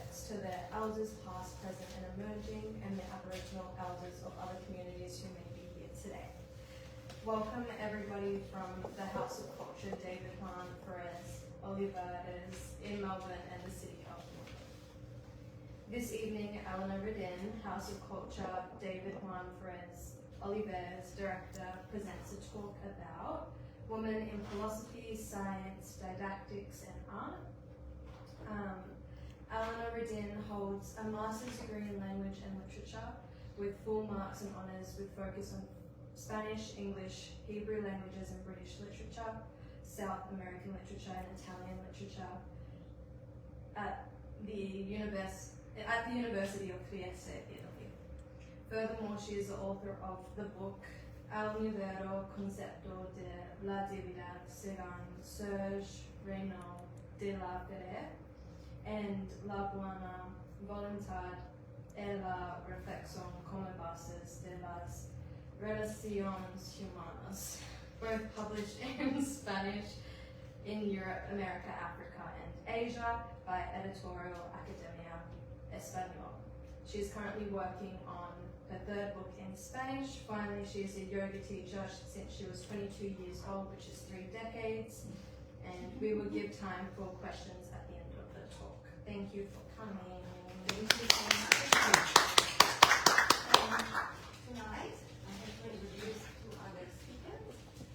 respects to their elders past, present and emerging, and the Aboriginal elders of other communities who may be here today. Welcome everybody from the House of Culture, David Juan Perez Olivares in Melbourne and the City of Melbourne. This evening, Elena Radin, House of Culture, David Juan Perez Olivares, Director, presents a talk about women in philosophy, science, didactics and art. Elena Radin holds a master's degree in language and literature with full marks and honours with focus on Spanish, English, Hebrew languages and British literature, South American literature and Italian literature at the University of Trieste, Italy. Furthermore, she is the author of the book El Nuevo Concepto de la Divinidad según Serge Renaud de la Ferre and La Buena Voluntad y la Reflexión como bases de las relaciones humanas, both published in Spanish in Europe, America, Africa, and Asia by Editorial Academia Española. She is currently working on her third book in Spanish. Finally, she is a yoga teacher since she was 22 years old, which is 3 decades. And we will give time for questions at the end of the talk. Thank you for coming. Thank you so much. Tonight, I have to introduce 2 other speakers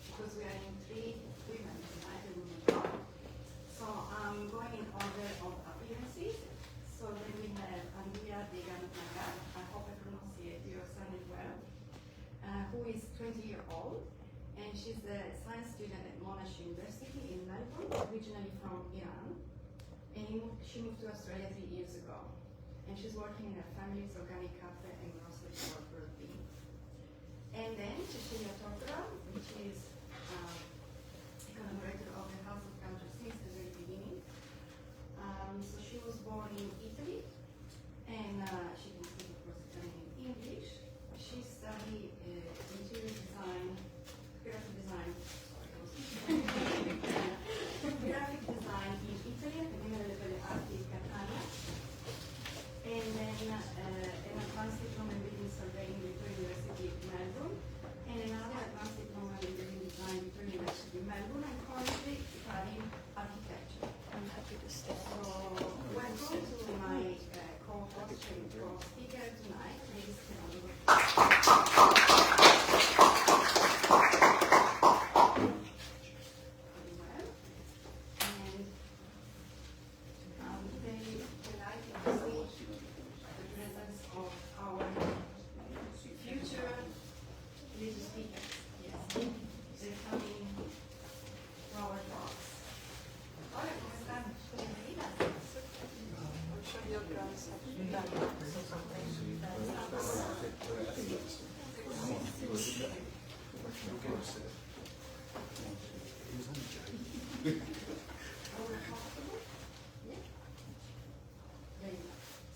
because we are in 3 women tonight, a women talk. So I'm going in order of appearances. So then we have Andrea Degan-Nagar, I hope I pronounce your surname well, who is 20 years old, and she's a science student at Monash University in Melbourne, originally from Iran, and she moved to Australia 3 years ago. And she's working in a family's organic cafe and grocery store for Radin. And then Cecilia Tortora, which is collaborator of the House of Culture since the very beginning. So she was born in Italy, and she can speak, of course, Italian and English. She studied interior design, graphic design, graphic design in Italy at Accademia delle Arti di Catania, and then an advanced diploma in building surveying with the University of Melbourne, and another advanced diploma in building design with the University of Melbourne, and currently studying architecture. I'm happy to stay. So, welcome to my co-host and co-speaker tonight, Ms.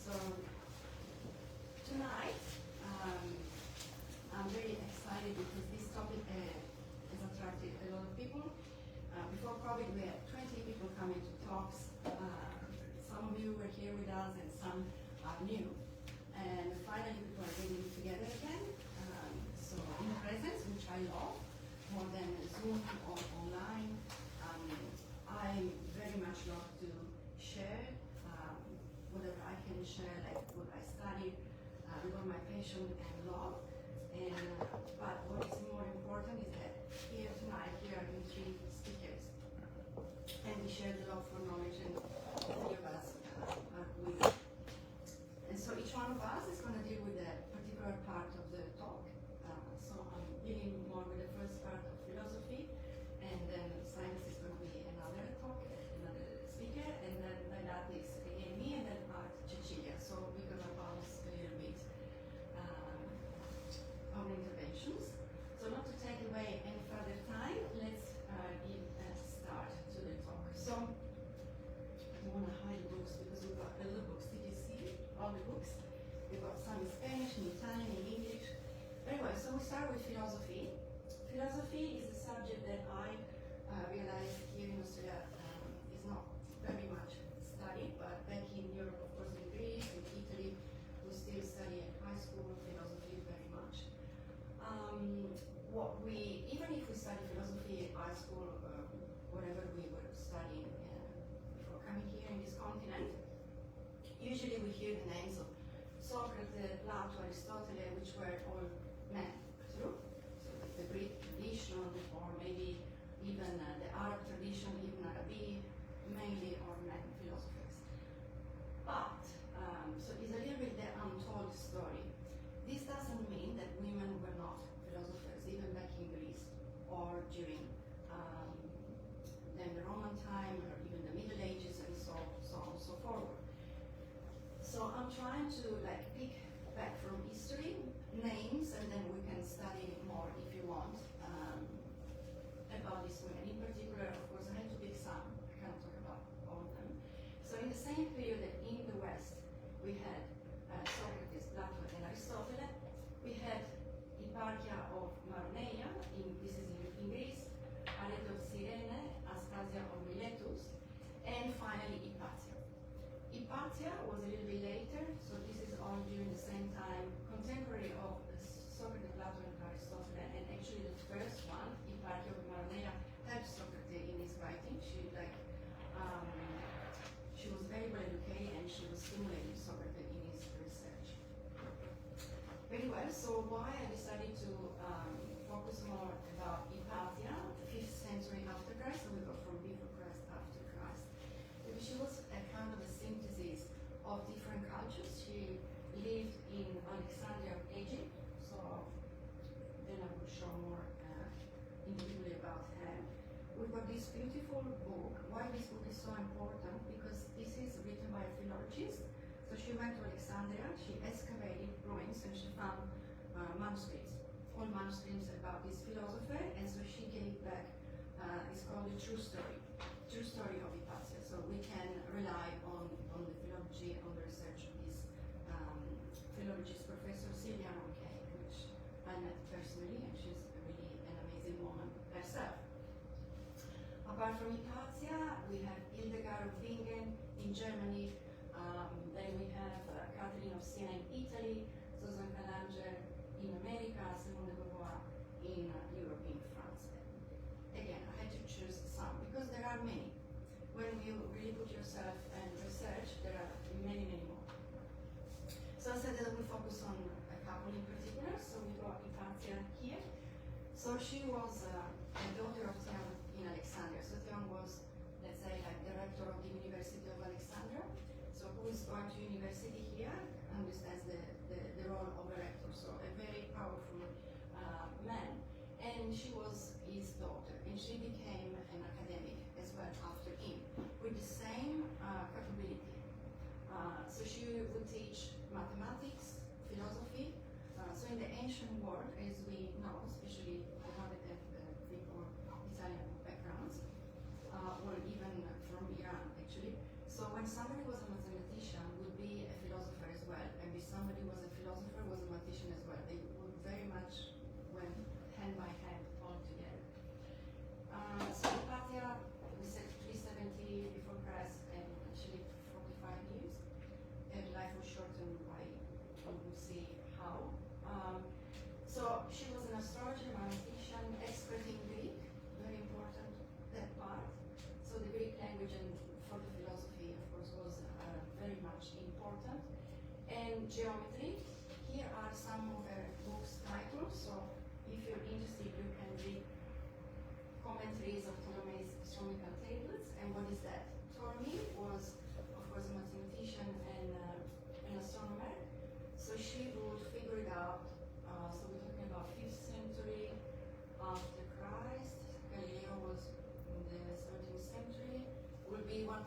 So tonight, I'm very excited because this topic has attracted a lot of people. Before COVID, we had 20 people coming to talks. Some of you were here with us and some are new. And finally, people are getting together again. So in presence, which I love, more than Zoom or online. I very much love to share whatever I can share, like what I studied, with all my passion and love. And but what is more important is that here tonight we are in 3 speakers, and we share the love for knowledge, and 3 of us are women. And so each one of us is going to deal with a particular part of the talk. So I'm dealing more with the first part of philosophy, and then science is going to be another talk, another speaker, and then didactics again me, and then art Cecilia. So we're going to bounce a little bit our interventions. So not to take away any further time, let's give a start to the talk. So I don't want to hide the books because we've got a lot of books. Did you see all the books? We've got some in Spanish, in Italian, in English. Anyway, so we start with philosophy. Philosophy is a subject that I realized here in Australia is not very much studied, but back in Europe, of course, we usually we hear the names of Socrates, Plato, Aristotle, which were all men, true? So the Greek tradition, or maybe even the Arab tradition, Ibn Arabi, mainly are men philosophers. But, so it's a little bit the untold story. This doesn't mean that women were not philosophers, even back in Greece, or during then the Roman time, or even the Middle Ages, and so on and so forward. So I'm trying to pick back from history names, and then we can study more if you want about these women. In particular, of course, I had to pick some. I can't talk about all of them. So in the same period that in the West we had Socrates, Plato, and Aristotle, we had Hipparchia of Maroneia, this is in Greece, Arete of Cyrene, Aspasia of Miletus, and finally Hypatia. Hypatia was a little bit later, so this is all during the same time, contemporary of Socrates, Plato, and Aristotle, and actually the first one, Hipparchia of Maroneia, helped Socrates in his writing. She was very well educated, and she was stimulating Socrates in his research. Very well, so why I decided to focus more about Hypatia, the 5th century after Christ, so we go from before Christ after Christ. Because she was a kind of a synthesis of different cultures. She lived in Alexandria of Egypt, so then I will show more individually about her. We've got this beautiful book. Why this book is so important? Because this is written by a philologist. So she went to Alexandria, she excavated ruins, and she found manuscripts, all manuscripts about this philosopher, and so she gave back, it's called the true story of Hypatia. So we can rely on the philology, on the research of this philologist, Professor Silvia Ronche, which I met personally, and she's really an amazing woman herself. Apart from Hypatia, we have Hildegard of Bingen in Germany, then we have Catherine of Siena in Italy, Susan Calanger in America, Simone de Beauvoir in Europe, in France. Again, I had to choose some because there are many. When you really put yourself and research, there are many, many more. So I said that we focus on a couple in particular. So we got Hypatia here. So she was a daughter of Theon in Alexandria. So Theon was, let's say, the rector of the University of Alexandria. So who is going to university here understands the role of a rector. So a very powerful man. And she was his daughter, and she became an academic as well after him, with the same capability. So she would teach mathematics, philosophy. So in the ancient world, as we know, especially the one that have Greek or Italian backgrounds, or even from Iran actually. So when somebody was a mathematician, would be a philosopher as well, and if somebody was a philosopher, was a mathematician as well. They would very much went hand by hand all together. So Hypatia, we said 370 before Christ, and she lived 45 years. Her life was shortened by, we'll see how. So she was an astrologer, mathematician, expert in Greek, very important, that part. So the Greek language and for the philosophy, of course, was very much important. And geometry, here are some of her books titles. So if you're interested, you can read commentaries of Ptolemy's astronomical tables. And what is that? Ptolemy was, of course, a mathematician and an astronomer. So she would figure it out. So we're talking about 5th century after Christ. Galileo was in the 17th century. Will be 1,000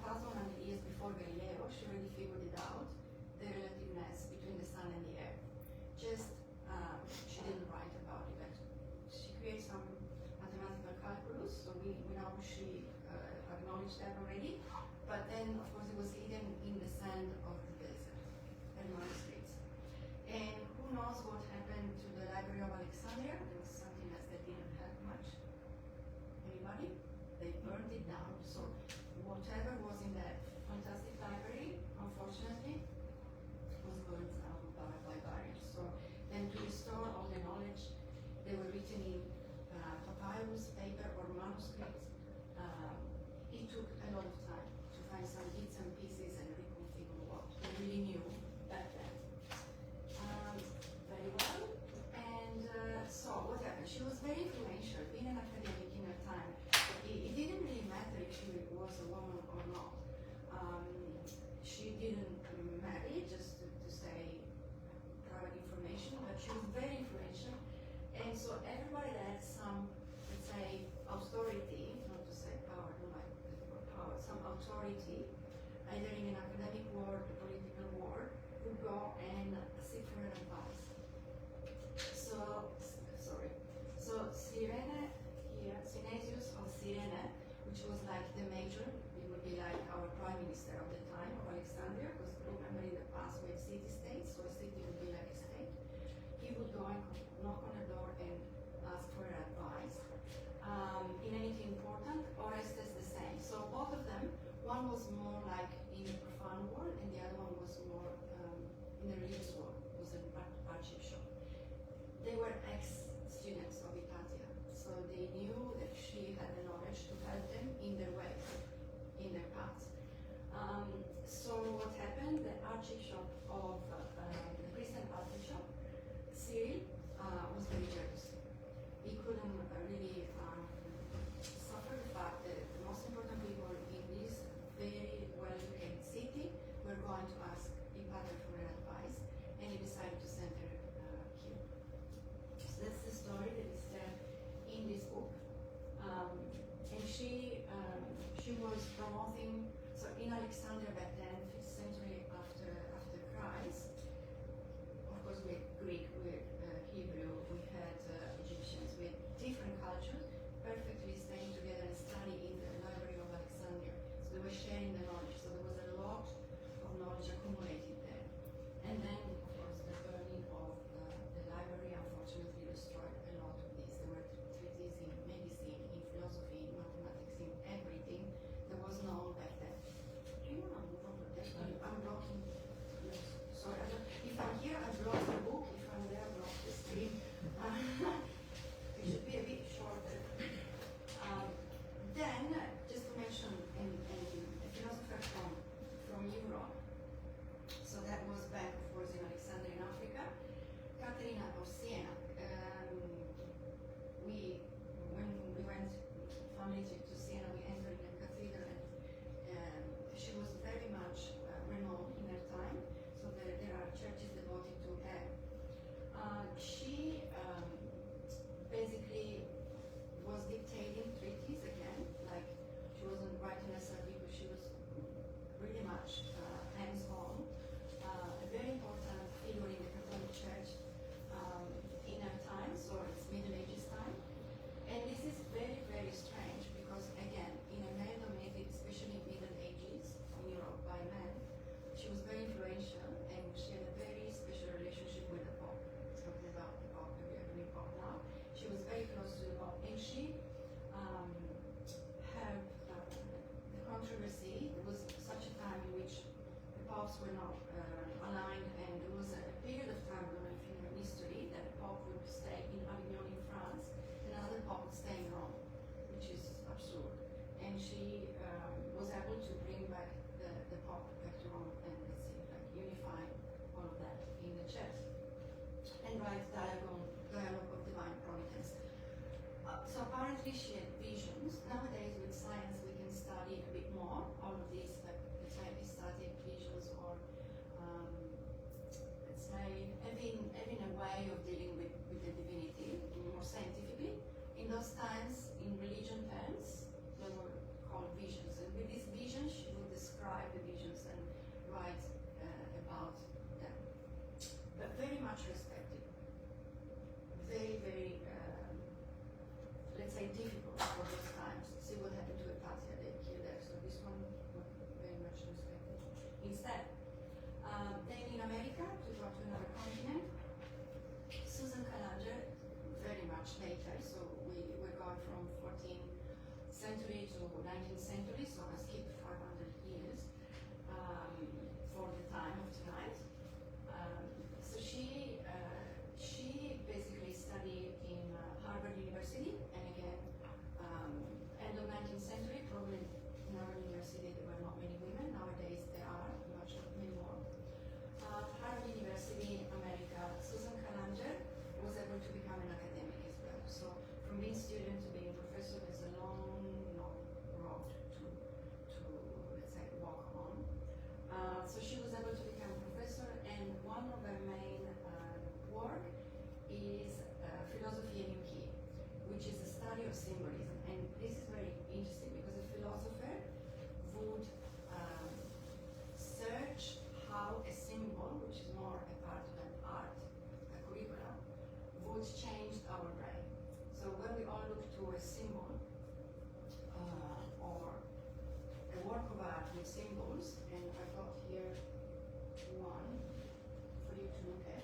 years before Galileo. She already figured it out, the relative mass between the sun and the earth. Just she didn't write about it, but she created some mathematical calculus. So we know she acknowledged that already. But then, of course, it was hidden in the sand of the desert and manuscripts. And who knows what happened to the Library of Alexandria? There was something else that didn't help much. Anybody? They burned it down. So whatever was in that fantastic library, unfortunately, was burned down by barriers. So then to restore all the knowledge, they were written in papyrus, paper, or manuscripts. It took a lot of time to find some bits and pieces popes were not aligned, and there was a period of time, I don't know if you know history, that the Pope would stay in Avignon in France, and another Pope would stay in Rome, which is absurd. And she was able to bring back the Pope back to Rome and let's see, like unify all of that in the church and write dialogue of divine providence. So apparently she had visions. Nowadays with science we can study a bit more all of these, like let's say ecstatic visions or let's say having a way of dealing with the divinity more scientifically. In those times, in religion terms, they were called visions. And with these visions, she would describe the visions and write about them. But very much respected. Very, very, let's say, difficult for those times. See what happened to Hypatia, they killed her. So this one was very much respected. Instead, then in America, to go to another continent, Susan Calanger, very much later, so we're going from 14th century to 19th century, so I skipped 500 years for the time of tonight. So she basically studied in Harvard University, and again, end of 19th century, probably in Harvard University there were not many women. Nowadays there are many more. Harvard University, America, Susan Calanger was able to become an academic as well. So from being student to being professor, there's a long road to let's say walk on. So she was able to become a professor, and one of her main work is philosophy and Yuki, which is a study of symbolism. And this is very interesting because a philosopher would search how a symbol, which is more a part of an art, a curriculum, would change our brain. So when we all look to a symbol or a work of art with symbols, and I've got here one for you to look at,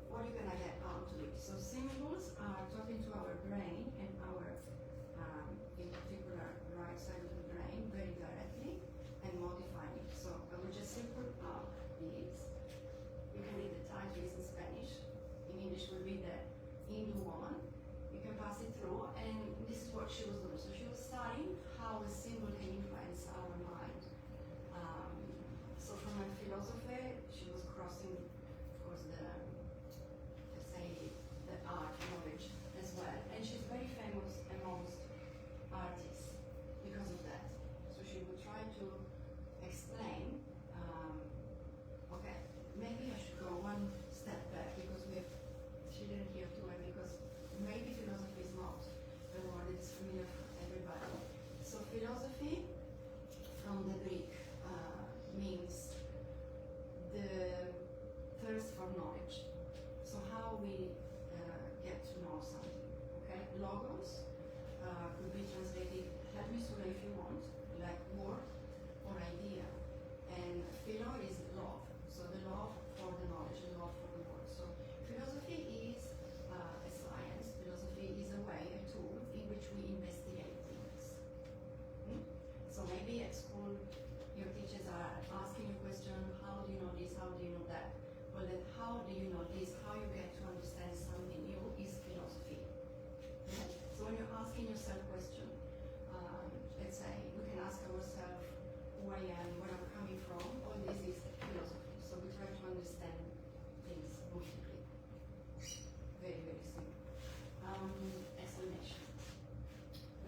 what are you going to get out of it? So symbols are talking to our brain and our, in particular, right side of the brain very directly and modifying it. So I will just simply up these. You can read the title is in Spanish. In English we'll read the Hindu woman. You can pass it through, and this is what she was doing. So she was studying how a symbol can influence our mind. So from a philosopher, she was crossing, of course, the art knowledge as well. And she's very famous amongst artists because of that. So she would try to explain, okay, maybe I should go one step back because she didn't hear to it, because maybe philosophy is not the word that's familiar for everybody. So philosophy from the Greek means the thirst for knowledge. So how we get to know something, okay? Logos could be translated, help me Sura if you want, like word or idea. And philo is love, so the love for the knowledge, the love for the word. So philosophy is a science, philosophy is a way, a tool in which we investigate things. So maybe at school your teachers are asking you a question, how do you know this, how do you know that? Well then, how do you know this, how you get to understand something new is philosophy. Yeah? So when you're asking yourself a question, let's say we can ask ourselves who I am, where I'm coming from, all this is philosophy. So we try to understand things multiply. Very, very simple. Explanation.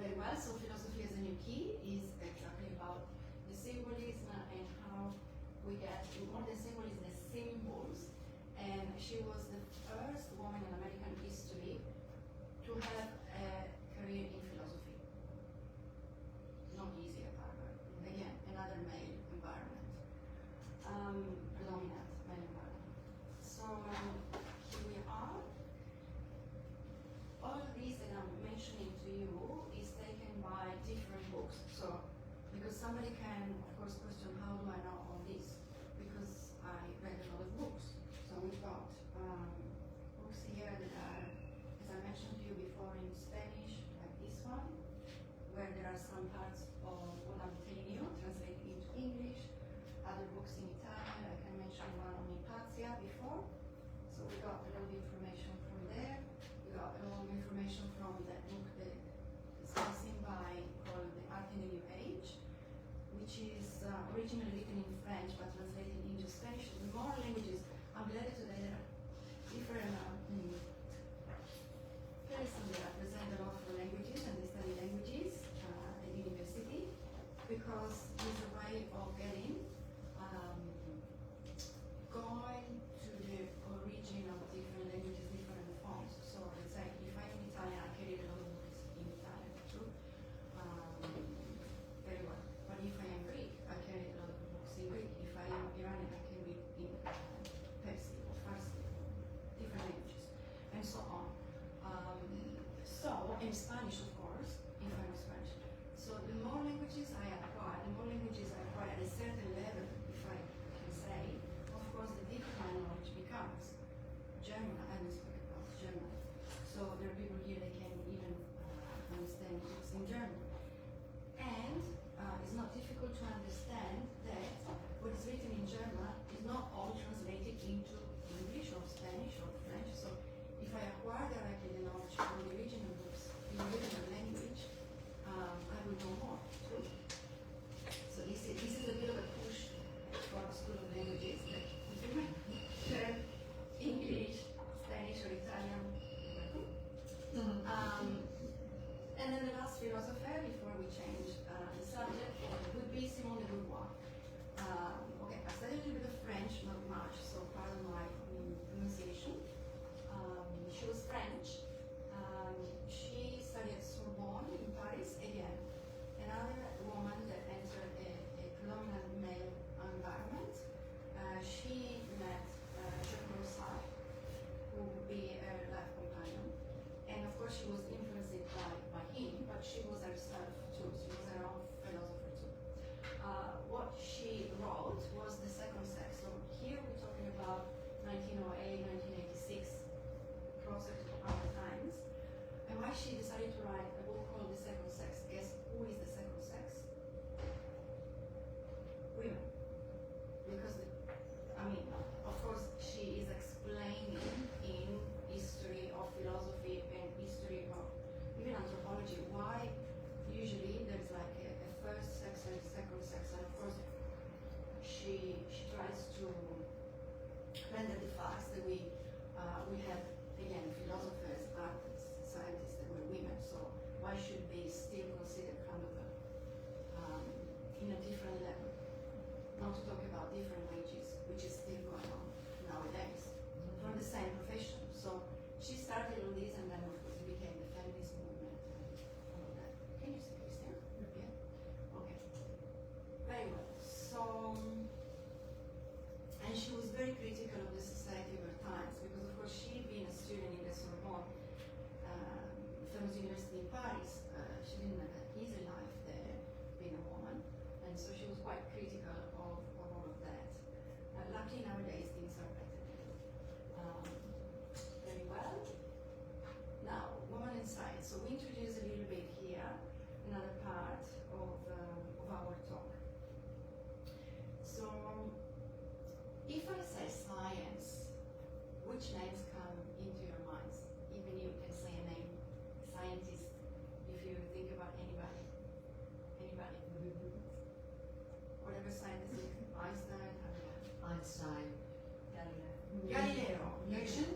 Very well, so philosophy as a new key is exactly about the symbolism and how we get more than symbolism, the symbols. And she was the first woman in American history to have a career in philosophy. Not easy at Harvard. Again, another male environment. Predominant male environment. So here we are. All of these that I'm mentioning to you is taken by different books. So, because somebody can, of course, question, how do I know all this? Because I read a lot of books. So we've got books here that are, as I mentioned to you before, in French, but translated into Spanish. The more languages, I'm glad today there are different places that represent a lot of languages, and they study languages at university, because it's a way of getting going to the origin of different languages, different forms. So let's say if I'm Italian, I can read a lot of books in Italian, true? Very well. But if I am Greek, I can read a lot of books in Greek. If I am Iranian, I can read in Persian or Farsi, different languages, and so on. In Spanish, of course, if I'm Spanish. So the more languages I acquire, at a certain level, if I can say, of course, the deeper my knowledge becomes. German, I will speak about German. So there are people here that can even understand books in German. And it's not difficult to understand that what is written in German is not all translated into English or Spanish or French. So if I acquire directly the knowledge from the original books in the original language, I will know more too. So this is a bit of a push for the School of Languages, that if you learn English, Spanish or Italian. And then the last philosopher, before we change the subject, would be Simone de Beauvoir. Okay, I studied a little bit of French, not much, so pardon my pronunciation. She was French. She studied at Sorbonne in Paris, again. Another woman that entered a predominant male environment. She met Jacques Rousseau, who would be her life companion. And of course she was influenced by him, but she was herself too. She was her own philosopher too. What she wrote was The Second Sex. So here we're talking about 1908, 1986, prospect of our times. And why she decided to write a book called The Second Sex. Guess who is the second sex? Women. Because, of course, she is explaining in history of philosophy and history of even anthropology why usually there's like a first sex and a second sex. And of course, she tries to render the facts that we have, again, philosophers, artists, scientists that were women. So why should they still consider kind of in a different level? Not to talk about different wages, which is still going on nowadays, from the same profession. So she started all this, and then of course it became the feminist movement and all of that. Can you see Christian? Yeah? Okay. Very well. So, and she was very critical of the society of her times, because of course she, being a student in the Sorbonne, famous university in Paris, she didn't have an easy life there, being a woman, and so she was quite critical of all of that. Luckily nowadays things are better. Very well. Now, woman in science. So we introduce a little bit here another part of our talk. So, if I say science, which names come into your minds? Even you can say a name, scientist, if you think about anybody. Whatever scientist, Einstein, Einstein. Galileo. Newton.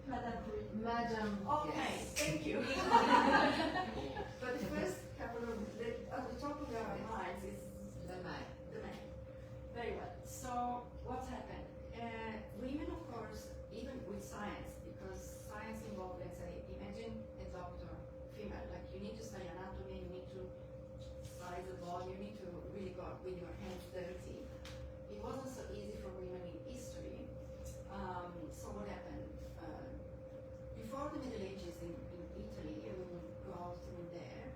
Madame Curie. Madame. Okay, Yes. thank you. But the first couple of, at the top of our minds is The man. the man. Very well. So what's happened? Women, of course, even with science, because science involves, let's say, imagine a doctor, female, like you need to study anatomy, you need to size the body, you need to really go with your hands dirty. It wasn't so easy for women in history. So what happened? Before the Middle Ages in Italy, we will go out through there.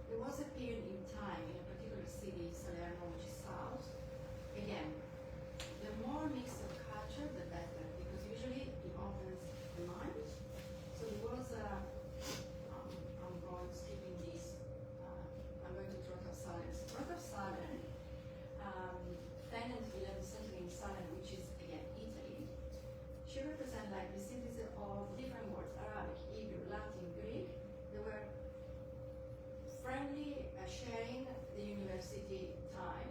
There was a period in time in a particular city, Salerno, which is south. Again, the more mix of culture, the better, because usually it opens the mind. So there was I'm going skipping this. I'm going to Trot of Salern. Trot of Salern, 10th and 11th century in Salern, which is again Italy. She represents like the synthesis of different words: Arabic, Hebrew, Latin, Greek. They were friendly, sharing the university time.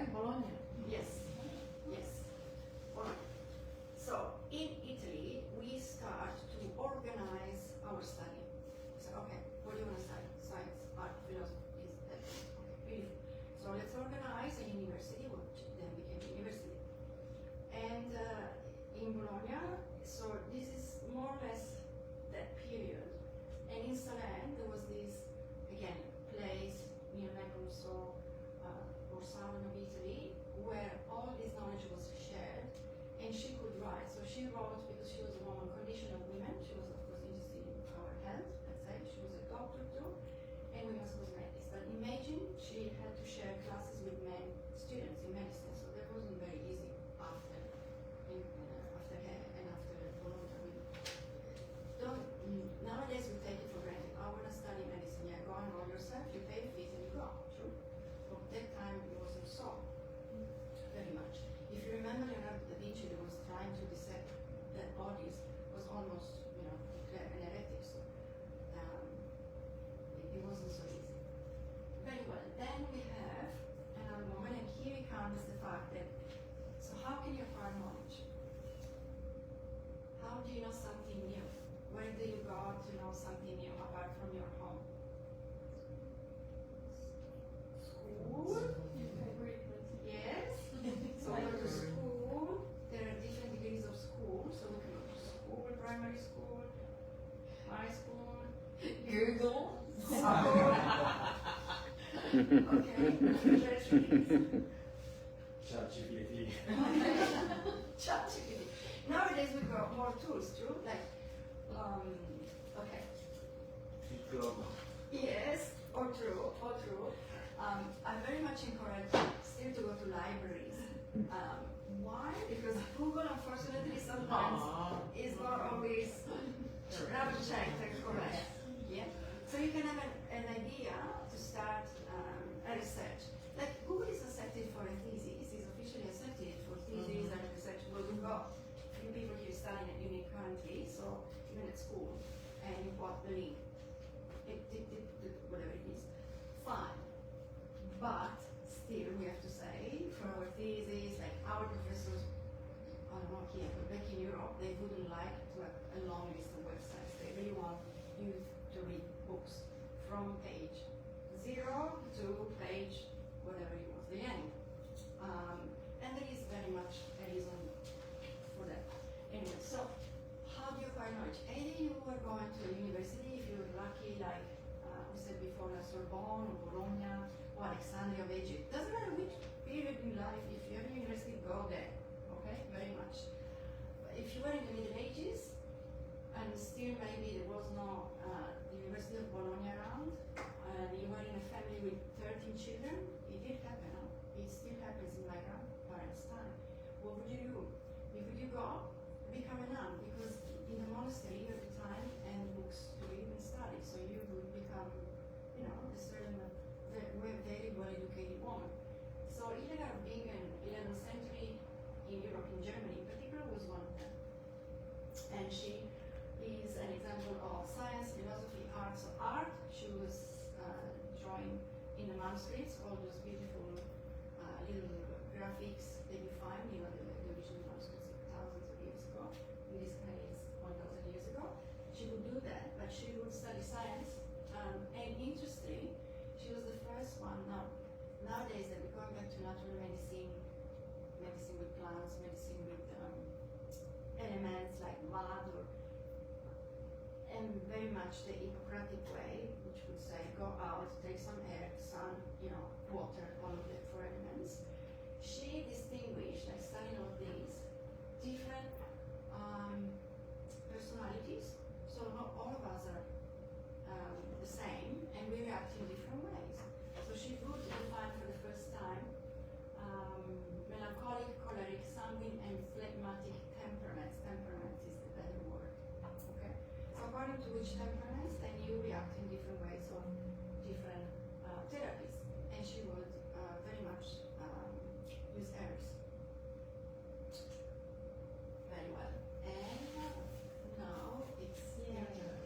Bologna. Yes, yes. All right. So in Italy, we start to organize our study. So okay, what do you want to study? Science, art, philosophy, is that okay? Beautiful. So let's organize a university, which then became university. And in Bologna, so this is more or less that period. And in Salern, there was this again place near Naples, so or southern of Italy, where all this knowledge was shared, and she could write. So she wrote because she was a woman, condition of women. She was of course interested in our health. Let's say she was a doctor too, and women's cosmetics. But imagine she had to share classes with men students in medicine, so that wasn't very easy after her and after Bologna. I mean, nowadays we take it for granted. I want to study medicine. Yeah, go and enroll yourself. You pay the fees and you go. True. But that time it wasn't so very much. If you remember Leonardo da Vinci, that was trying to dissect dead bodies, was almost, declared an heretic. So it wasn't so easy. Very well. Then we have another moment, and here comes the fact that. So how can you acquire knowledge? How do you know something new? Where do you go to know something new apart from your home? School. Yes. So we go to school. There are different degrees of school. So we can go to school, primary school, high school, Google. okay. ChatGPT. ChatGPT. Nowadays we got more tools, true? Like, okay. Yes, or true. I very much encourage still to go to libraries. Why? Because Google, unfortunately, sometimes is not always double checked and correct. Yeah. So you can have an idea to start a research. Like Google is accepted for a thesis, is officially accepted for thesis and research. Well, we've got few people here studying at uni currently, so even at school, and you got the link. Whatever it is, fine. But still, we have to say, for our thesis, like our professors, I don't know here, but back in Europe, they wouldn't like to have a long list of websites. They really want you to read books from page 0 to page whatever it was, the end. And there is very much a reason for that. Anyway, so how do you acquire knowledge? Either you are going to a university, if you're lucky, like we said before, La Sorbonne or Bologna or Alexandria of Egypt. Doesn't matter which period in life, if you're in university, go there. Okay, very much. But if you were in the Middle Ages, and still maybe there was no the University of Bologna around, and you were in a family with 13 children, it did happen, huh? It still happens in my grandparents' time. What would you do? Would you go? Become a nun, because in the monastery you have time and books to read and study, so you would become, a certain, very well-educated woman. So Elena of Bingen, 11th century in Europe, in Germany in particular, was one of them. And she is an example of science, philosophy, art. So art, she was drawing in the manuscripts, all those beautiful little graphics that you find, the original manuscripts thousands of years ago. In this case, 1,000 years ago. She would do that, but she would study science. And interestingly, she was the first one. Nowadays, that we're going back to natural medicine, medicine with plants, medicine with elements like mud, and very much the Hippocratic way, which would say go out, take some air, sun, water, all of the four elements. She distinguished, like studying all these, different personalities. So not all of us are the same, and we react in different ways. So she would define for the first time melancholic, choleric, sanguine, and phlegmatic temperaments. Temperament is the better word. Okay. So according to which temperaments, then you react in different ways on different therapies, and she would very much use herbs. Very well. And now it's your turn.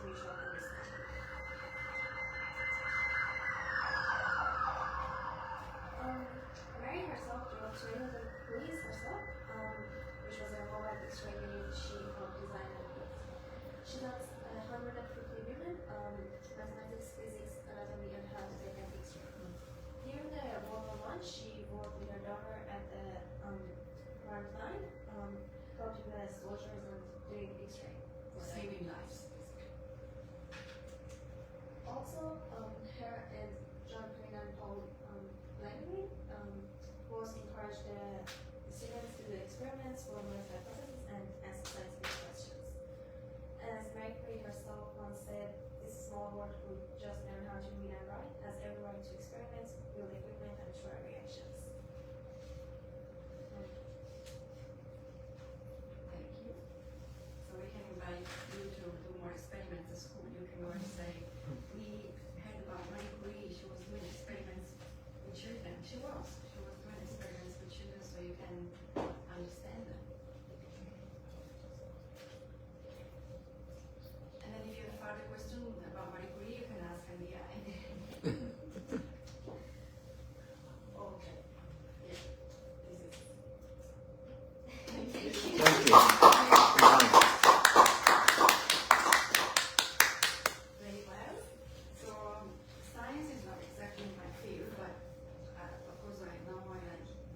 mutual understanding. Mary herself developed training with Louise herself, which was a mobile X-ray unit she helped design and build. She does 150 women, mathematics, physics, anatomy, and how to take an X-ray. During the one-on-one, she worked with her daughter at the front line, helping the soldiers and doing X-ray. Saving lives. Also, her and John Payne and Paul Langley both encouraged the students to do experiments, formulate hypotheses, and answer scientific questions. As Marie Curie herself once said, this small world would just learn how to read and write, has every right to experiment, build equipment, and try reactions. Thank you. So we can invite you to do more experiments at school. You can go and say, we heard about Marie Curie, she was doing experiments with children. She was doing experiments with children so you can understand them. And then if you have further questions about Marie Curie, you can ask in the eye. Okay. Yeah. This is. Thank you. Thank you. Very well. So science is not exactly my field, but of course I know I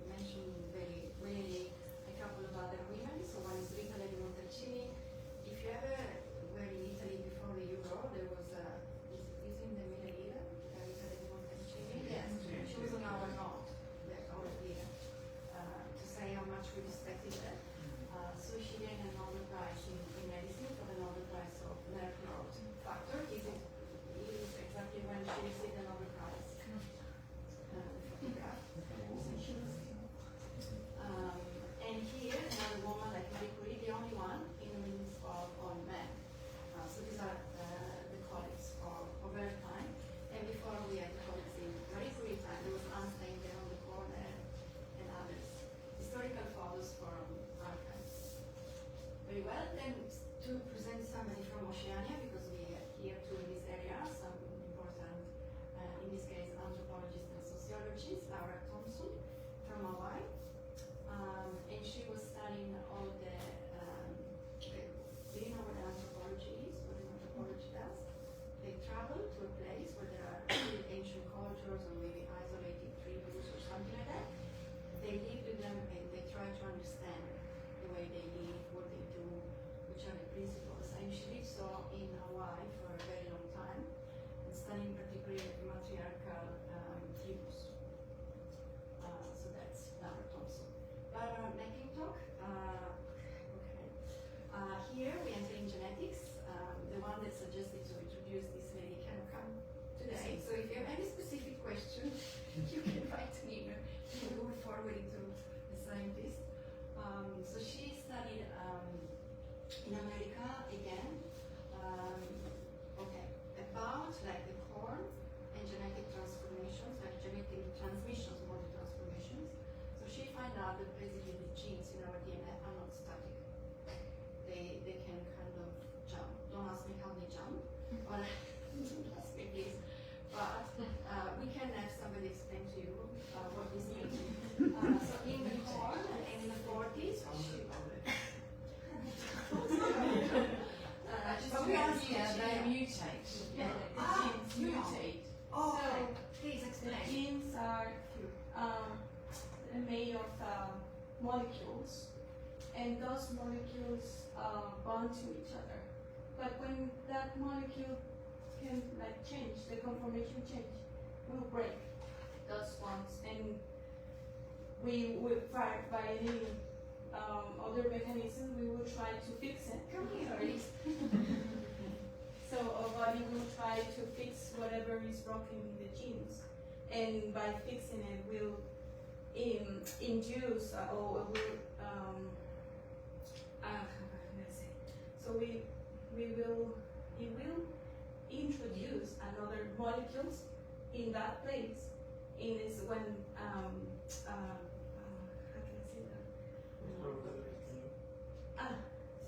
mentioned very really a couple of other women. So one is Rita Levi-Montalcini. If you ever were in Italy before the Euro, there was is in the Middle East, Rita Levi-Montalcini. Yes, she was on our note, our leader, to say how much we respected her. So she gained a Nobel Prize in medicine for the Nobel Prize of nerve growth factor. Is exactly when she received the Nobel Prize. Photograph. And here, another woman like Marie Curie, the only one in the midst of all men. So these are the colleagues of her time. And before we had colleagues in Marie Curie time, there was Einstein there on the corner and others. Historical photos from archives. Very well. Then to present somebody from Oceania, because we have here too in this area some important, in this case, anthropologists and sociologists, Laura Thompson from Hawaii. And she was studying all the, do you know what anthropology is? What an anthropology does? They travel to a place where there are really ancient cultures or maybe isolated tribes or something like that. They live with them and they try to understand the way they live, what they do, which are the principles. And she did so in Hawaii for a very long time, and studying particularly matriarchal tribus. So that's Laura Thompson. Barbara McIntosh. Okay. Here we enter in genetics. The one that suggested to introduce this lady cannot come today. So if you have any specific question, you can write an email. We will forward it to the scientist. So she studied in America again. Okay, about like the corn and genetic transformations, like genetic transmissions more than transformations. So she found out that basically the genes in our DNA are not static. They can kind of jump. Don't ask me how they jump, or don't ask me please. But we can have somebody explain to you what this means. So in the corn and in the 40s, But we understand they mutate. The genes mutate. Oh, So, please The explain. genes are made of molecules, and those molecules bond to each other. But when that molecule can change, the conformation change will break those bonds, and we will by any other mechanism we will try to fix it. Come here. So our body will try to fix whatever is broken in the genes, and by fixing it, will induce or will so it will introduce another molecules in that place. In this when how can I say that?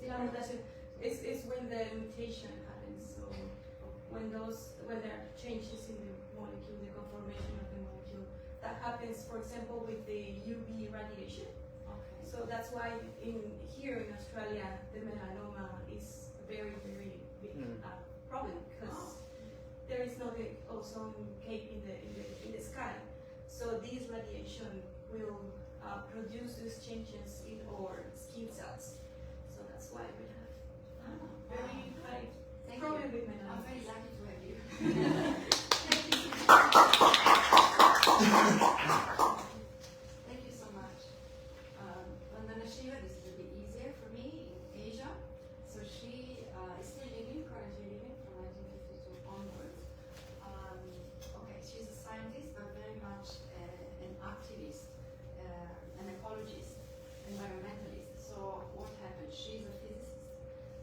La mutation is when the mutation happens. So when there are changes in the molecule, the conformation of the molecule, that happens, for example, with the UV radiation. Okay. So that's why here in Australia, the melanoma is a very, very big problem, because there is no ozone cape in the sky. So this radiation will produce these changes in our skin cells. So that's why we have very high Thank problem you. with melanoma. I'm very lucky to have you. Thank you so much. Vandana Shiva, this is a bit easier for me in Asia. So she is still living, currently living from 1952 onwards. Okay, she's a scientist, but very much an activist, an ecologist, environmentalist. So what happened? She's a physicist,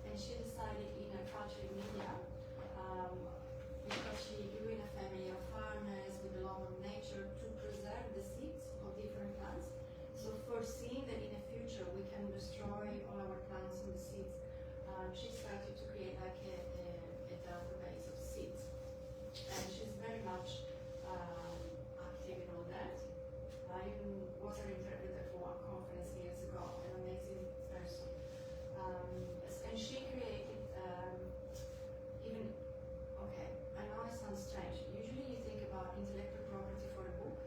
and she decided in her culture in India, because she grew in a family of farmers with a love of nature, to preserve the seeds of different plants. So foreseeing that in the future we can destroy all our plants and the seeds, she started to create like a database of seeds. And she's very much active in all that. I even was her interpreter for one conference years ago, an amazing person. And she created even, okay, I know it sounds strange. Usually you think about intellectual property for a book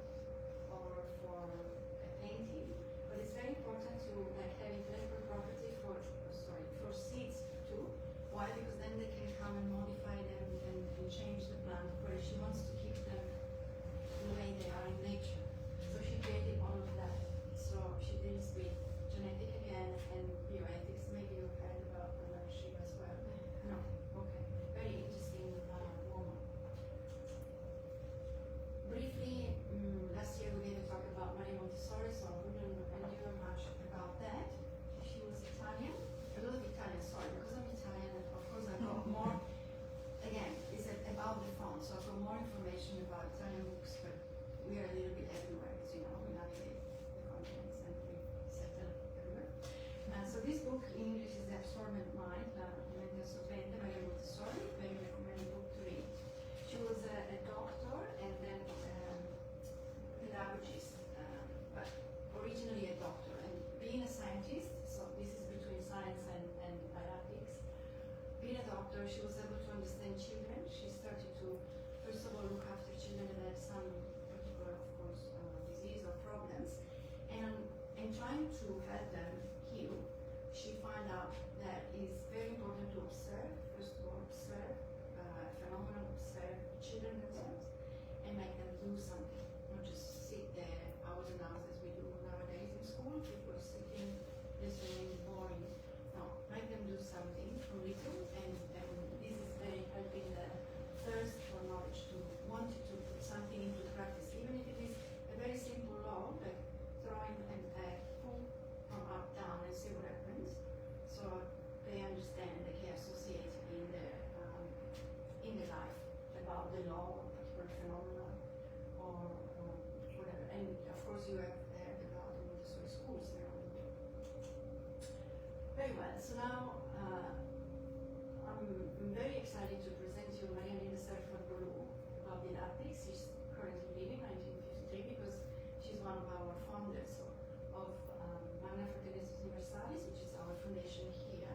or for a painting, but it's very important to like have intellectual property for seeds too. Why? Because then they can come and modify them and change the plant, whereas she wants to keep them the way they are in nature. So she created all of that. So she deals with genetic again and bioethics. Maybe you've heard about Shiva as well. No? Okay. Very interesting woman. Briefly, last year we gave a talk about Maria Montessori, so I wouldn't endure much about that. She was Italian. A lot of Italian, sorry, because I'm Italian, of course I got more. Again, it's about the font, so I've got more information about Italian books, but we are a little bit everywhere, as you know, we navigate the continents and we settle everywhere. So this book in English is The Absorbent Mind, Maria Montessori, very recommended book to read. She was a doctor and then pedagogist, but originally a doctor. And being a scientist, so this is between science and didactics, being a doctor, she was able to understand children. She started to, first of all, look after children that had some particular, of course, disease or problems. And trying to help them heal, she found out that it's very important to observe, first of all, observe phenomena, observe children themselves, and make them do something, not just sit there hours and hours as we do nowadays in school. People are sitting, listening, boring. No, make them do something from little, and this is very helping the thirst for knowledge, to want to put something into practice, even if it is a very simple law, like throwing an egg, pull from up down and see what happens. So they understand, they can associate in the life about the law, or particular phenomena, or whatever. And of course you have heard about the Montessori schools around the world. Very well, so now I'm very excited to present you Maria Montessori about didactics. She's currently living 1953 because she's one of our founders of Magna Fraternitas Universalis, which is our foundation here.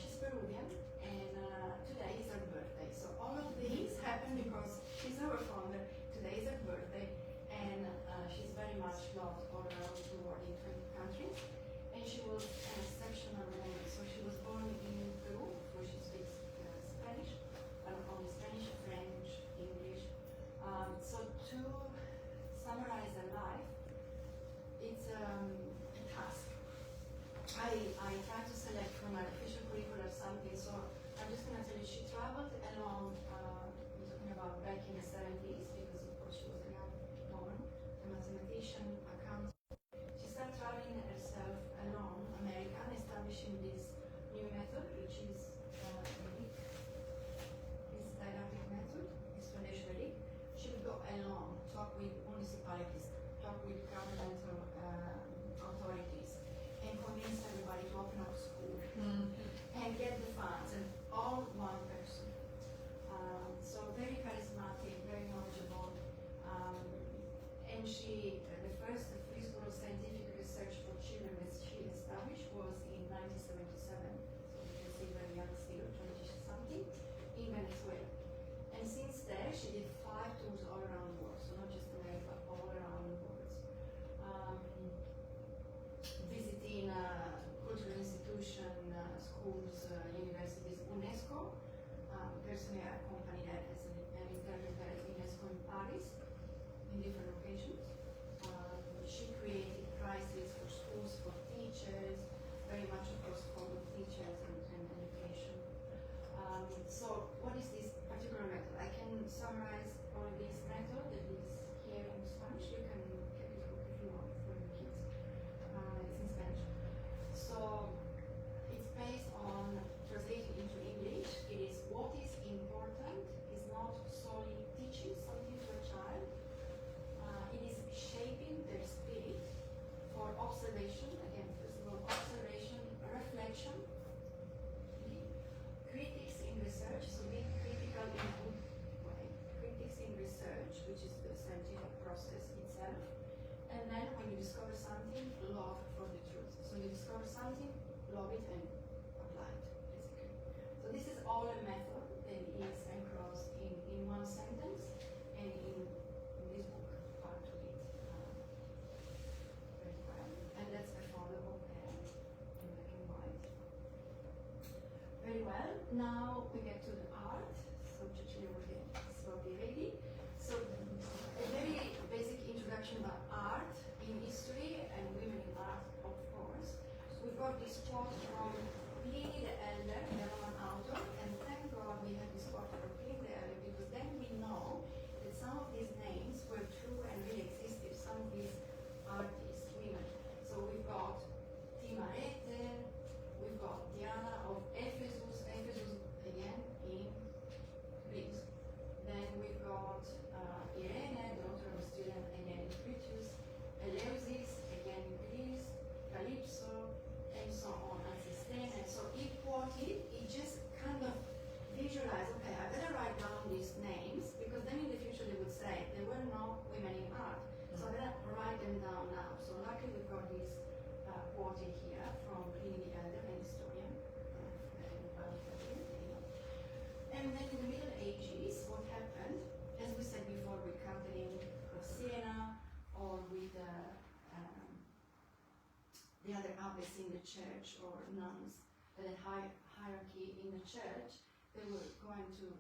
She's Peruvian, and today is her birthday. So all of these happen because she's our founder. Today is her birthday, and she's very much loved all around the world in 20 countries. And she was an exceptional woman. So she was born in Peru, where she speaks Spanish, but not only Spanish, French, English. So to summarize her life, it's a task. I tried to select from an official curriculum something, so I'm just going to tell you, she traveled along, we're talking about back in the 70s, because of course she was a young woman, a mathematician, accountant. She started traveling herself along America and establishing this new method, which is unique, this didactic method, this foundation unique. She would go along, talk with municipalities, talk with governmental authorities, and convince everybody to open up school and get the funds, and all one person. Well, now we get to the art. So Cecilia will be ready. So a very basic introduction about art in history and women in art, of course. We've got this quote from Pliny the Elder, the Roman author, and thank God we have this quote from Pliny the Elder, because then we know that some of these names were true and really existed, some of these artists, women. So we've got Timarete, we've got Diana of Ephesus again in Greece. Then we've got Irene, daughter of student again in Critias, Eleusis, again in Greece, Calypso, and so on, and Sistine. And so he quoted, he just kind of visualized, okay, I better write down these names, because then in the future they would say there were no women in art. So I better write them down now. So luckily we've got this quoted here from Pliny the Elder, an historian. And then in the Middle Ages, what happened, as we said before, with Catherine of Siena, or with the other abbess in the church, or nuns, the hierarchy in the church, they were going to of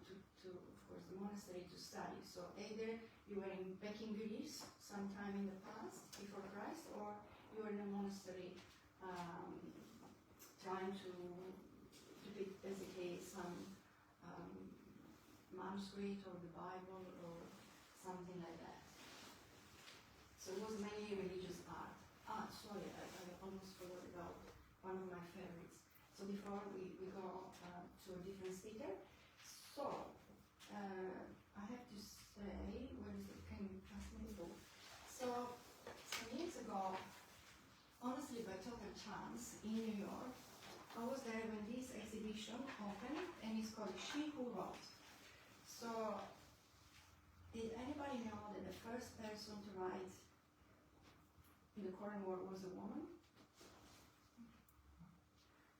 course, the monastery to study. So either you were back in Greece sometime in the past, before Christ, or you were in a monastery trying to pick basically some manuscript or the Bible or something like that. So it was mainly religious art. Sorry, I almost forgot about one of my favorites. So before we go to a different speaker, so I have to say, where is it? Can you pass me the book? So some years ago, honestly by total chance, in New York, I was there when this exhibition opened, and it's called She Who Wrote. So, did anybody know that the first person to write in the Korean War was a woman?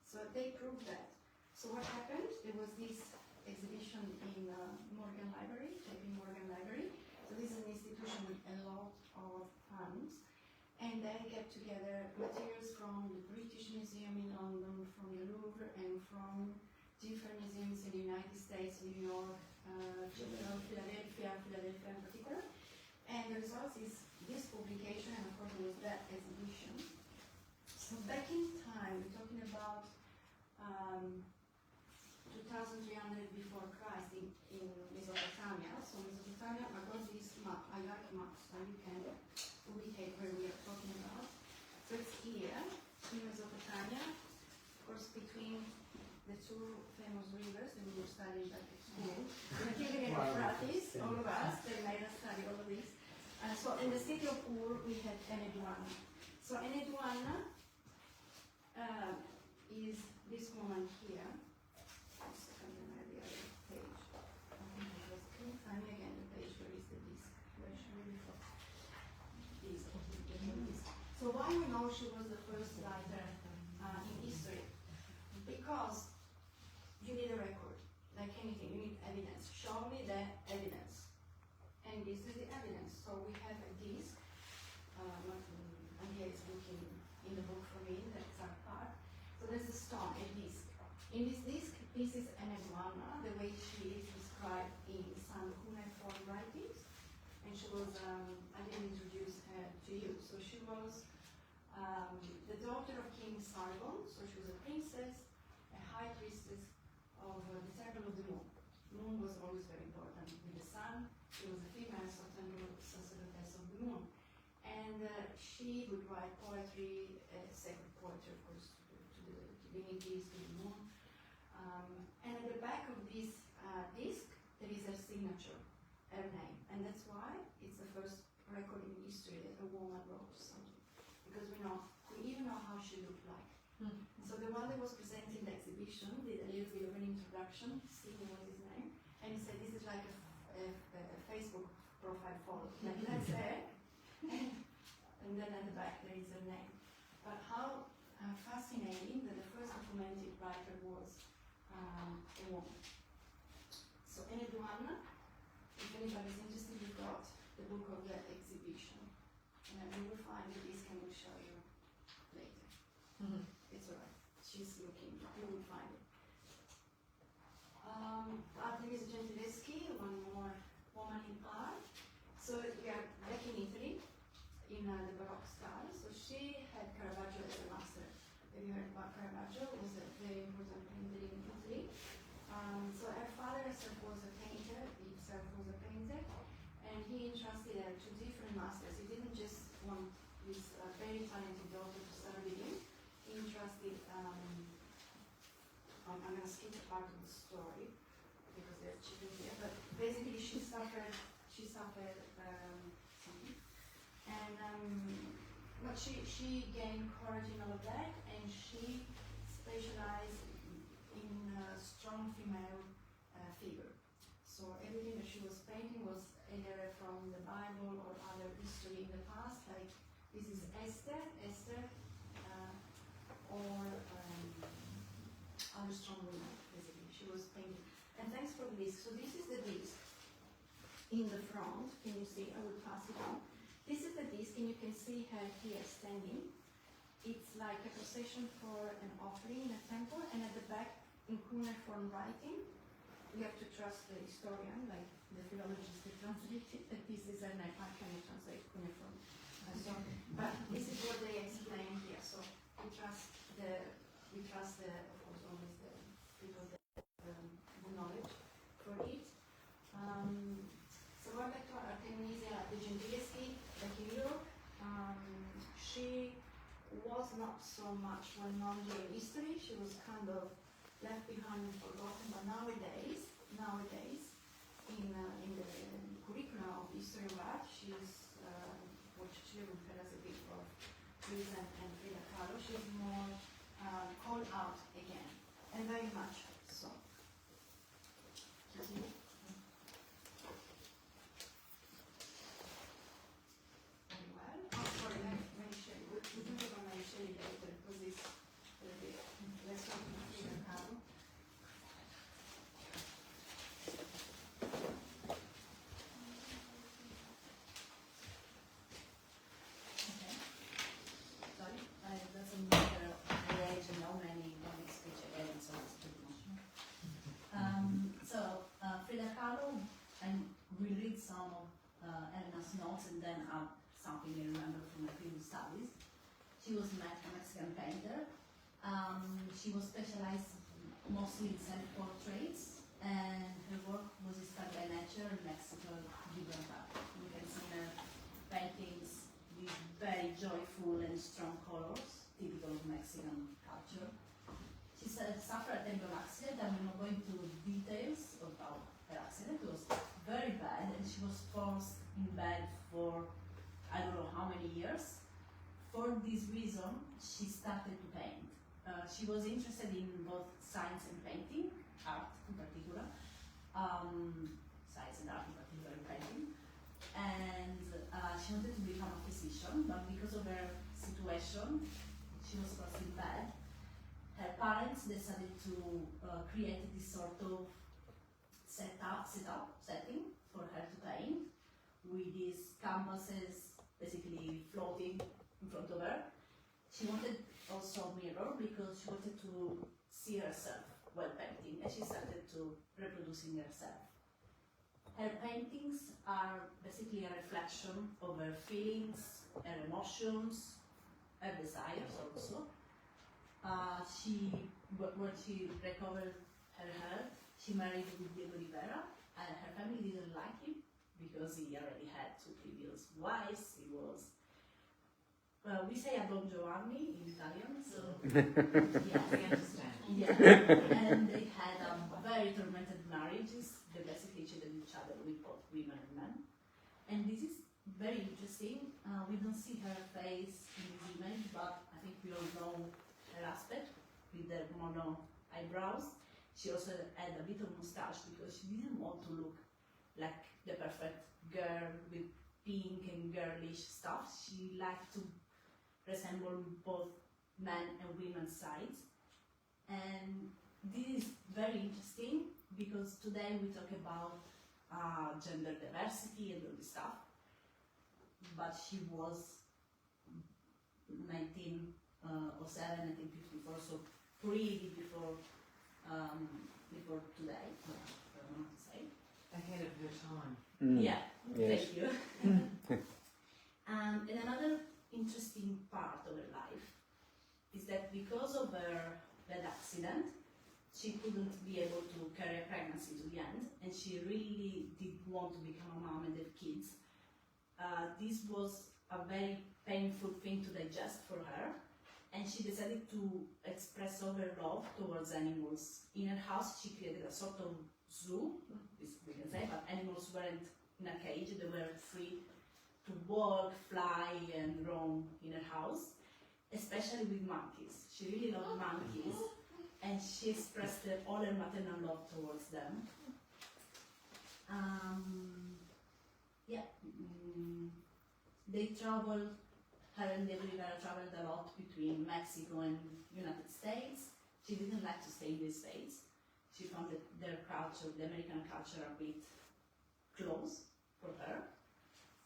So they proved that. So what happened? There was this exhibition in Morgan Library, JP Morgan Library. So this is an institution with a lot of funds. And they get together materials from the British Museum in London, from the Louvre, and from different museums in the United States, New York, Philadelphia in particular. And the result is this publication, and of course it was that exhibition. So back in time, we're talking about 2300 before Christ in Mesopotamia. So Mesopotamia, I got this map, I like maps, so you can indicate where we are talking about. So it's here, in Mesopotamia, of course between the two famous rivers that we were studying back at school, the Tigris and Euphrates, all of us, they made us study all of this. So in the city of Ur, we had Enheduanna. So Enheduanna is this woman here. Just the other page. Can you find me again the page? Where is the disc? Where should we go? So why we know she was the first writer in history? Because you need a record, like anything, you need evidence. Show me the evidence. And this is the evidence. So we have a disc. Andrea is looking in the book for me, that's our part. So there's a stone, a disc. In this disc, this is Enheduanna, the way she is described in some cuneiform writings. And she was, I didn't introduce her to you. So she was the daughter of King Sargon. So she was a princess, a high priestess of the temple of the moon. Moon was always very important with the sun. She was a female sacerdotess of the moon. And she would write poetry, sacred poetry, of course, to the divinities, to the moon. And at the back of this disc, there is her signature, her name. And that's why it's the first record in history that a woman wrote something. Because we even know how she looked like. So the one that was presenting the exhibition did a little bit of an introduction. Stephen was his name. And he said, this is like a Facebook profile photo. Like, that's her. And then at the back there is her name. But how fascinating that the first documented writer was a woman. So Enheduanna, if anybody's interested, we've got the book of the exhibition. And we will find the disc and we'll show you later. It's alright. She's looking, you will find it. in the Baroque style. So she had Caravaggio as a master. Have you heard about Caravaggio? It was a very important painter in Italy. So her father herself was a painter, he himself was a painter, and he entrusted her to different masters. He didn't just want this very talented daughter to study with him. He entrusted, I'm going to skip a part of the story because there's chickens here, but basically she suffered something. And but she gained courage in all of that, and she specialized in strong female figure. So everything that she was painting was either from the Bible or other history in the past, like this is Esther, or other strong women, basically. She was painting. And thanks for the disc. So this is the disc in the front. Can you see? I will pass it on. This is the disc, and you can see her here standing. It's like a procession for an offering in a temple, and at the back, in cuneiform writing, you have to trust the historian, like the philologist that translated it, that this is an I cannot translate cuneiform. But this is what they explain here. So we trust of course, always the people that the knowledge for it. So going back to Artemisia Legendieschi, the hero, she was not so much well known during history. She was kind of left behind and forgotten. But nowadays, in the curriculum of history of art, she's what she would tell us a bit of Luisa and Frida Kahlo. She's more called out again, and very much so. Very well. Oh, sorry, Mary Shelley. We can talk about Mary Shelley later because it's a little bit less talk about Frida Kahlo. Okay. Sorry, it doesn't matter the age and how many speech again, so it's pretty much. Frida Kahlo, and we read some of Elena's notes and then add something I remember from my previous studies. She was a Mexican painter. She was specialized mostly in self-portraits, and her work was inspired by nature and Mexico Gibraltar. You can see her paintings with very joyful and strong colors, typical of Mexican culture. She suffered a terrible accident. I'm not going into details about her accident. It was very bad, and she was forced in bed for I don't know how many years. For this reason, she started to paint. She was interested in both science and painting, art in particular, science and art in particular, painting. And she wanted to become a physician, but because of her situation, she was forced in bed. Her parents decided to create this sort of setting for her to paint, with these canvases basically floating in front of her. She wanted also a mirror because she wanted to see herself while painting, and she started to reproducing herself. Her paintings are basically a reflection of her feelings, her emotions, her desires also. When she recovered her health, she married with Diego Rivera, and her family didn't like him because he already had 2 previous wives. He was, we say a Don Giovanni in Italian, so yeah, we understand. Yeah, and they had very tormented marriages. They basically cheated each other with both women and men. And this is very interesting. We don't see her face in this image, but I think we all know her aspect with the mono eyebrows. She also had a bit of mustache because she didn't want to look like the perfect girl with pink and girlish stuff. She liked to resemble both men and women's sides. And this is very interesting because today we talk about gender diversity and all this stuff, but she was 1907, 1954, so pretty before today. I don't know what to say. Ahead of her time. Yeah, Yes. thank you. And another interesting part of her life is that because of her bad accident, she couldn't be able to carry a pregnancy to the end, and she really did want to become a mom and have kids. This was a very painful thing to digest for her, and she decided to express all her love towards animals. In her house, she created a sort of zoo, we can say, but animals weren't in a cage, they were free to walk, fly, and roam in her house, especially with monkeys. She really loved monkeys, and she expressed all her maternal love towards them. They traveled, her and Rivera traveled a lot between Mexico and United States. She didn't like to stay in the States. She found that their culture, the American culture, a bit close for her.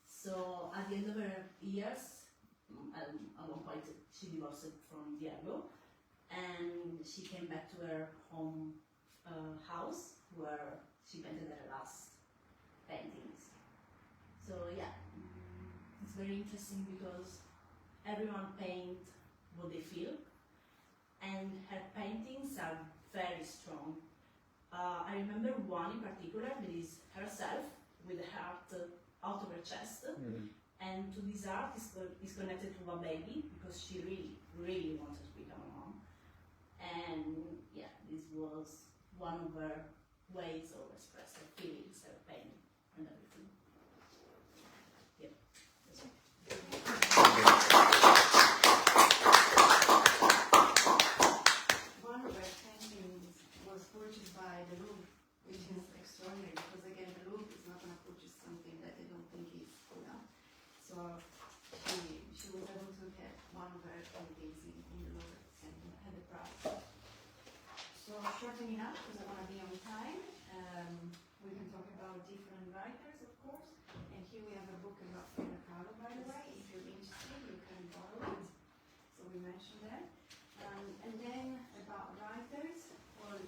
So at the end of her years, at one point she divorced from Diego, and she came back to her home house where she painted her last paintings. So yeah, it's very interesting because everyone paints what they feel, and her paintings are very strong. I remember one in particular that is herself with the heart out of her chest, and to this art is connected to a baby because she really, really wanted to become a mom. And yeah, this was one of her ways of expressing her feelings, her pain, and everything. Yep. That's it. One of her paintings was purchased by the Louvre, which is extraordinary because again the Louvre is not going to purchase something that they don't think is good enough. So she was able to get one of her paintings in the Louvre and had the prize. So shortening up because I want to be on time, we can talk about different writers, of course. And here we have a book about Frida Kahlo, by the way. If you're interested, you can borrow it. So we mentioned that. And then about writers, well,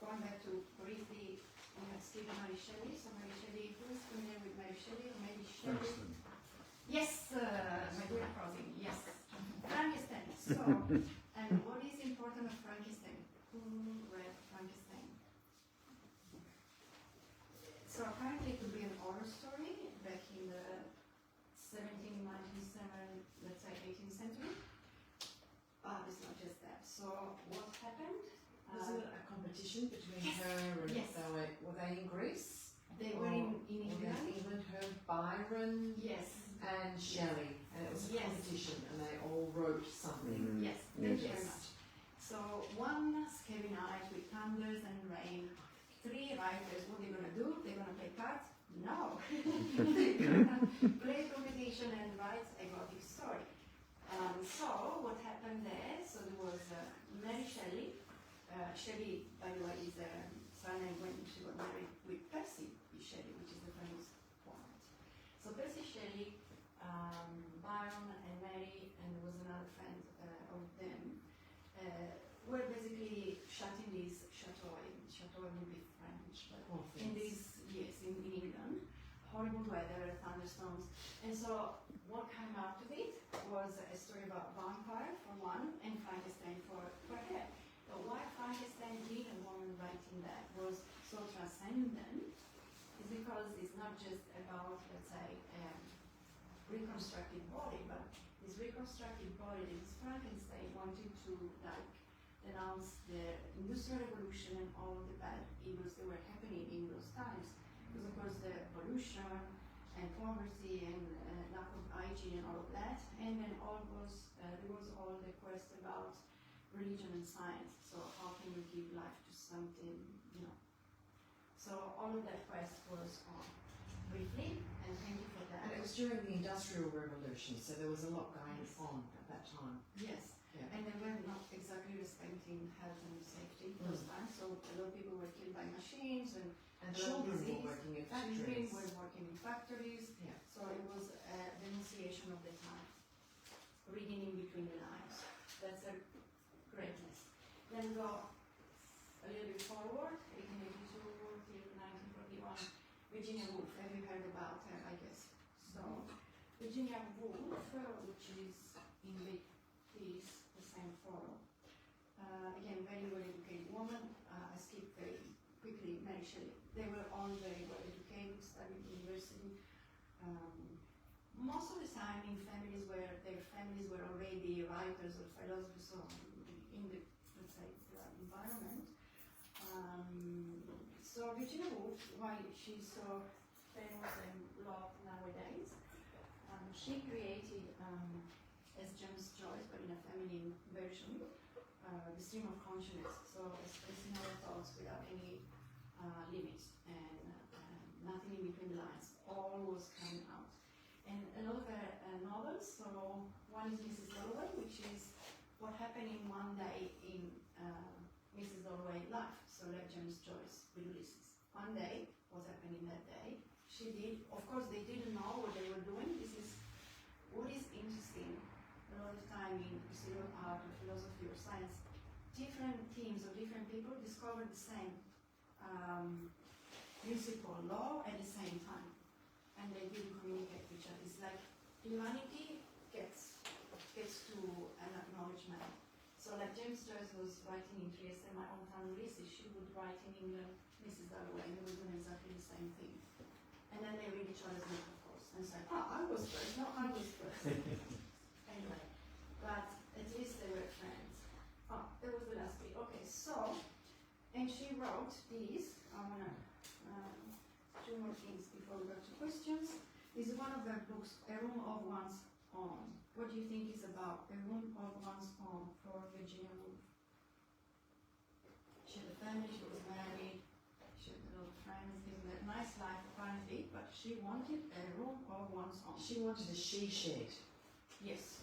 going back to briefly, we have Stephen Mary Shelley. So Mary Shelley, who is familiar with Mary Shelley? Or maybe Shelley? Yes, my good crossing, yes. Frankenstein. So, and what is important of Frankenstein? Who read Frankenstein? So apparently it could be an horror story back in the 17th, 19th, let's say 18th century. But it's not just that. So what happened? Was it a competition between Yes, her and yes. were they in Greece? They were in England. England, her Byron Yes. and Shelley, and it was a Yes. competition, and they all wrote something. Yes, thank you very much. So one scary night with thunders and rain, 3 writers, what are they gonna do? They're gonna play cards? No. They're gonna play competition and write a gothic story. So what happened there? So there was Mary Shelley. Shelley, by the way, is a surname when she got married with Percy Shelley, which is the famous poet. So Percy Shelley, Byron and Mary, and there was another friend of them, were basically shut in this chateau. Chateau would be French, but in this, yes, in England, horrible weather, thunderstorms, and so what came out of it was a story about vampire for one, and Frankenstein for her. But why Frankenstein being a woman writing that was so transcendent is because it's not just about, let's say, reconstructed body, but this reconstructed body, this Frankenstein wanted to like denounce the industrial revolution and all the bad evils that were happening in those times. Because of course the pollution and poverty and lack of hygiene and all of that, and then there was all the quest about religion and science. So how can we give life to something, you know? So all of that quest was on briefly, and thank you for that. And it was during the Industrial Revolution, so there was a lot going on at that time. Yes, Yeah. and they were not exactly respecting health and safety those times, so a lot of people were killed by machines and And Well, children disease, were working in children factories. were working in factories, Yeah. so it was a denunciation of the time, reading in between the lines. That's a greatness. Then go a little bit forward, 1882 till 1941. Virginia Woolf, have you heard about her, I guess? So, Virginia Virginia Woolf, which is in big piece, the same photo. Again, very well educated woman. I skip very quickly, Mary Shelley. They were all very well educated, studied university. Most of the time in families where their families were already writers or philosophers, so in the, let's say, environment. So Virginia Woolf, why she's so famous and loved nowadays, she created, as James Joyce, but in a feminine version, the stream of consciousness. So expressing our thoughts without any limits and nothing in between the lines. All was coming out. And a lot of her novels, so one is Mrs. Dalloway, which is what happened in one day in Mrs. Dalloway's life, so like James Joyce with Ulysses. One day, what happened in that day, she did, of course they didn't know what they were doing. This is what is interesting a lot of time in history of art or philosophy or science. Different teams or different people discover the same principle, law at the same time. And they didn't communicate with each other. It's like humanity gets to an acknowledgement. So like James Joyce was writing in Trieste, my hometown Ulysses, she would write in England, Mrs. Dalloway, and they were doing exactly the same thing. And then they read each other's book, of course, and say, I was first, no, I was first. Anyway, but at least they were friends. That was the last bit. Okay, so, and she wrote these, I wanna, two more things before we go to questions. This is one of her books, A Room of One's Own. What do you think is about A Room of One's Own for Virginia Woolf? She had a family, she was married, she had a lot of friends, living a nice life apparently, but she wanted a room of one's own. She wanted a she shed. Yes.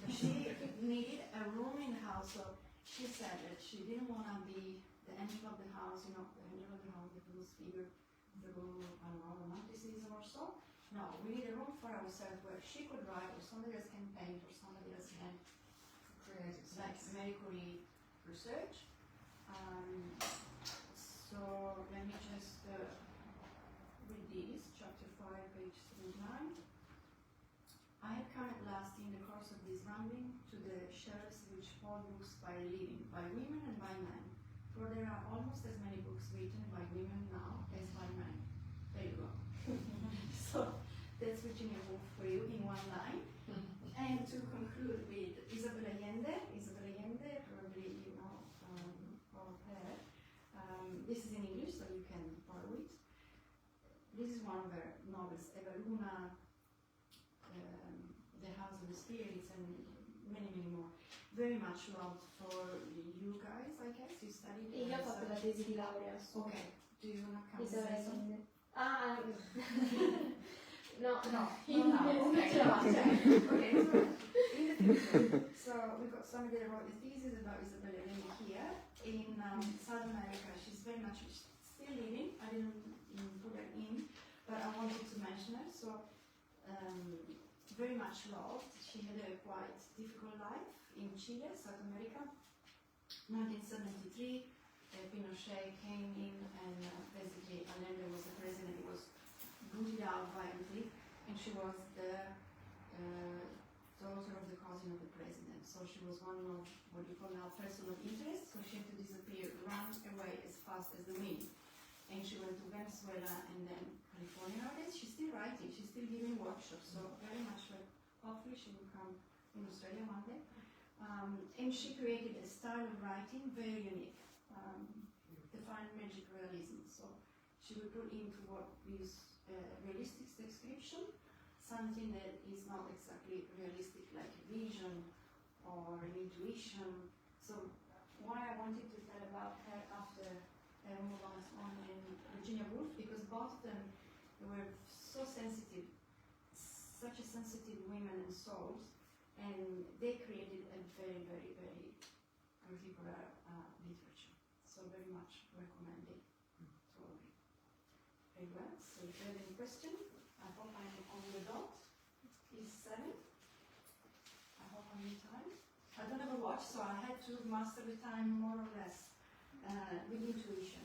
She needed a room in the house, so she said that she didn't want to be the angel of the house, you know, the angel of the home, the Bruce figure, the room, I don't know, romanticism or so. No, we need a room for ourselves where she could write, or somebody else can paint, or somebody else can Create like Marie Curie research. So let me just read these, chapter 5, page 79. I had come at last in the course of this rambling to the shelves which hold books by living, by women and by men, for there are almost as many books written by women now as by men. There you go. So that's Virginia Woolf for you in one line. And to conclude with Isabel Allende, probably you know of her. This is in English, so you can borrow it. This is one of her novels, Eva Luna, The House of the Spirits, and many, many more. Very much loved for you guys, I guess. You studied it. Io ho fatto la tesi di laurea su Okay. Do you want to come and Isabel say something? Allende. Ah, no, Okay, okay, so in the future, so we've got somebody that wrote a thesis about Isabel Allende here in South America. She's very much still living. I didn't put her in, but I wanted to mention her. So very much loved. She had a quite difficult life in Chile, South America. 1973, Pinochet came in and basically Allende was the president. He was booted out violently, and she was the daughter of the cousin of the president. So she was one of what you call now person of interest. So she had to disappear, run away as fast as the wind. And she went to Venezuela and then California. Nowadays she's still writing, she's still giving workshops. So very much hopefully she will come in Australia one day. And she created a style of writing very unique, defined magic realism. So she would put into what is realistic description, something that is not exactly realistic, like a vision or an intuition. So why I wanted to tell about her after Moulins and Virginia Woolf, because both of them were so sensitive, such a sensitive women and souls, and they created a very, very, very particular literature. So very much recommended to all of you. Very well. So if you have any question, I hope I'm on the dot. It's 7. I hope I'm in time. I don't have a watch, so I had to master the time more or less with intuition.